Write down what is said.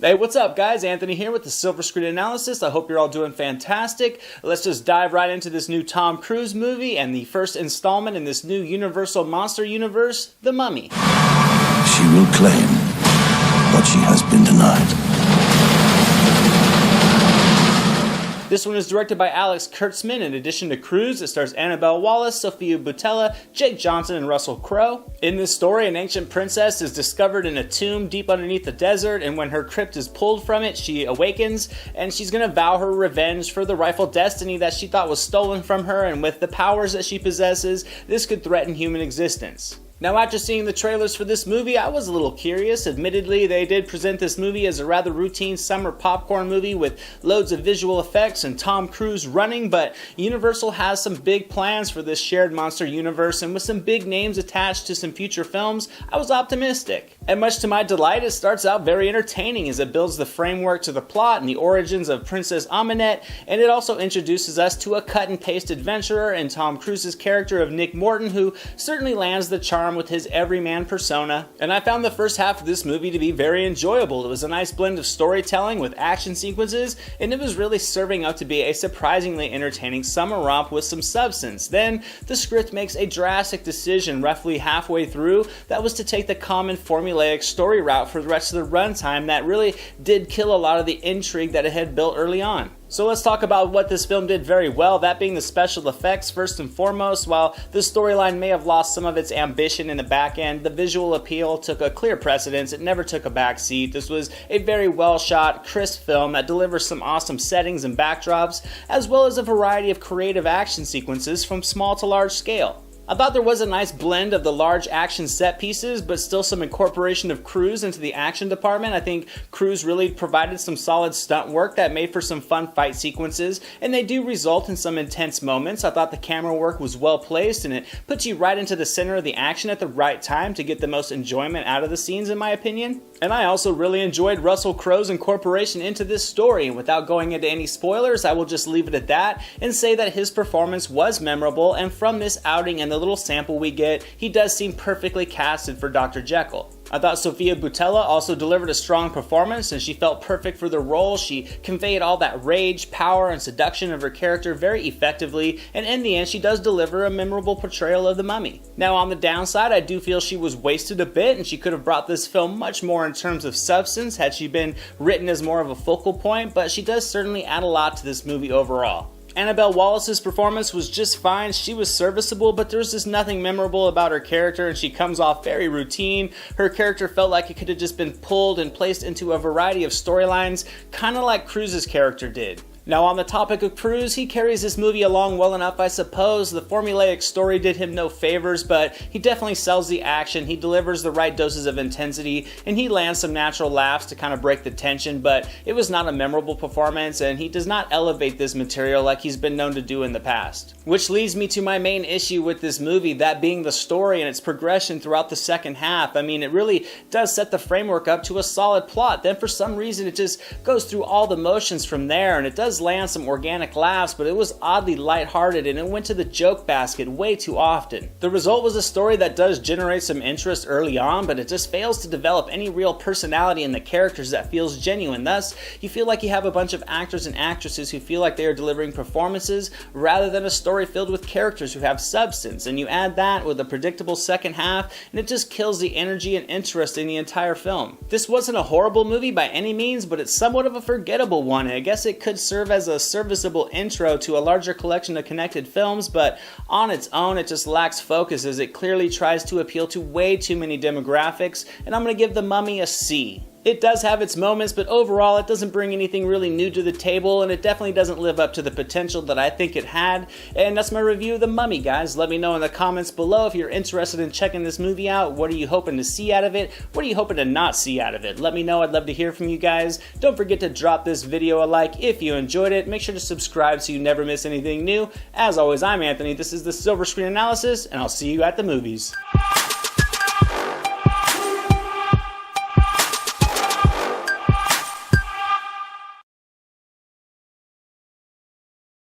Hey, what's up guys? Anthony here with the Silver Screen Analysis. I hope you're all doing fantastic. Let's just dive right into this new Tom Cruise movie and the first installment in this new Universal Monster Universe, The Mummy. She will claim what she has been denied. This one is directed by Alex Kurtzman. In addition to Cruise, it stars Annabelle Wallis, Sofia Boutella, Jake Johnson, and Russell Crowe. In this story, an ancient princess is discovered in a tomb deep underneath the desert, and when her crypt is pulled from it, she awakens, and she's gonna vow her revenge for the rightful destiny that she thought was stolen from her, and with the powers that she possesses, this could threaten human existence. Now, after seeing the trailers for this movie, I was a little curious. Admittedly, they did present this movie as a rather routine summer popcorn movie with loads of visual effects and Tom Cruise running, but Universal has some big plans for this shared monster universe, and with some big names attached to some future films, I was optimistic. And much to my delight, it starts out very entertaining as it builds the framework to the plot and the origins of Princess Amanette, and it also introduces us to a cut-and-paste adventurer in Tom Cruise's character of Nick Morton, who certainly lands the charm with his everyman persona. And I found the first half of this movie to be very enjoyable. It was a nice blend of storytelling with action sequences, and it was really serving up to be a surprisingly entertaining summer romp with some substance. Then the script makes a drastic decision roughly halfway through that was to take the common formulaic story route for the rest of the runtime that really did kill a lot of the intrigue that it had built early on. So let's talk about what this film did very well, that being the special effects first and foremost. While the storyline may have lost some of its ambition in the back end, the visual appeal took a clear precedence. It never took a back seat. This was a very well shot, crisp film that delivers some awesome settings and backdrops, as well as a variety of creative action sequences from small to large scale. I thought there was a nice blend of the large action set pieces, but still some incorporation of Cruise into the action department. I think Cruise really provided some solid stunt work that made for some fun fight sequences, and they do result in some intense moments. I thought the camera work was well placed, and it puts you right into the center of the action at the right time to get the most enjoyment out of the scenes, in my opinion. And I also really enjoyed Russell Crowe's incorporation into this story, and without going into any spoilers, I will just leave it at that and say that his performance was memorable, and from this outing and the little sample we get, he does seem perfectly casted for Dr. Jekyll. I thought Sofia Boutella also delivered a strong performance, and she felt perfect for the role. She conveyed all that rage, power, and seduction of her character very effectively, and in the end she does deliver a memorable portrayal of the mummy. Now, on the downside, I do feel she was wasted a bit, and she could have brought this film much more in terms of substance had she been written as more of a focal point, but she does certainly add a lot to this movie overall. Annabelle Wallis' performance was just fine. She was serviceable, but there's just nothing memorable about her character, and she comes off very routine. Her character felt like it could have just been pulled and placed into a variety of storylines, kind of like Cruise's character did. Now, on the topic of Cruise, he carries this movie along well enough, I suppose. The formulaic story did him no favors, but he definitely sells the action. He delivers the right doses of intensity, and he lands some natural laughs to kind of break the tension, but it was not a memorable performance, and he does not elevate this material like he's been known to do in the past. Which leads me to my main issue with this movie, that being the story and its progression throughout the second half. I mean, it really does set the framework up to a solid plot. Then for some reason, it just goes through all the motions from there, and it does land some organic laughs, but it was oddly lighthearted, and it went to the joke basket way too often. The result was a story that does generate some interest early on, but it just fails to develop any real personality in the characters that feels genuine. Thus, you feel like you have a bunch of actors and actresses who feel like they are delivering performances rather than a story filled with characters who have substance, and you add that with a predictable second half, and it just kills the energy and interest in the entire film. This wasn't a horrible movie by any means, but it's somewhat of a forgettable one, and I guess it could serve as a serviceable intro to a larger collection of connected films, but on its own it just lacks focus as it clearly tries to appeal to way too many demographics, and I'm going to give The Mummy a C. It does have its moments, but overall it doesn't bring anything really new to the table, and it definitely doesn't live up to the potential that I think it had. And that's my review of The Mummy, guys. Let me know in the comments below if you're interested in checking this movie out. What are you hoping to see out of it? What are you hoping to not see out of it? Let me know. I'd love to hear from you guys. Don't forget to drop this video a like if you enjoyed it. Make sure to subscribe so you never miss anything new. As always, I'm Anthony. This is the Silver Screen Analysis, and I'll see you at the movies.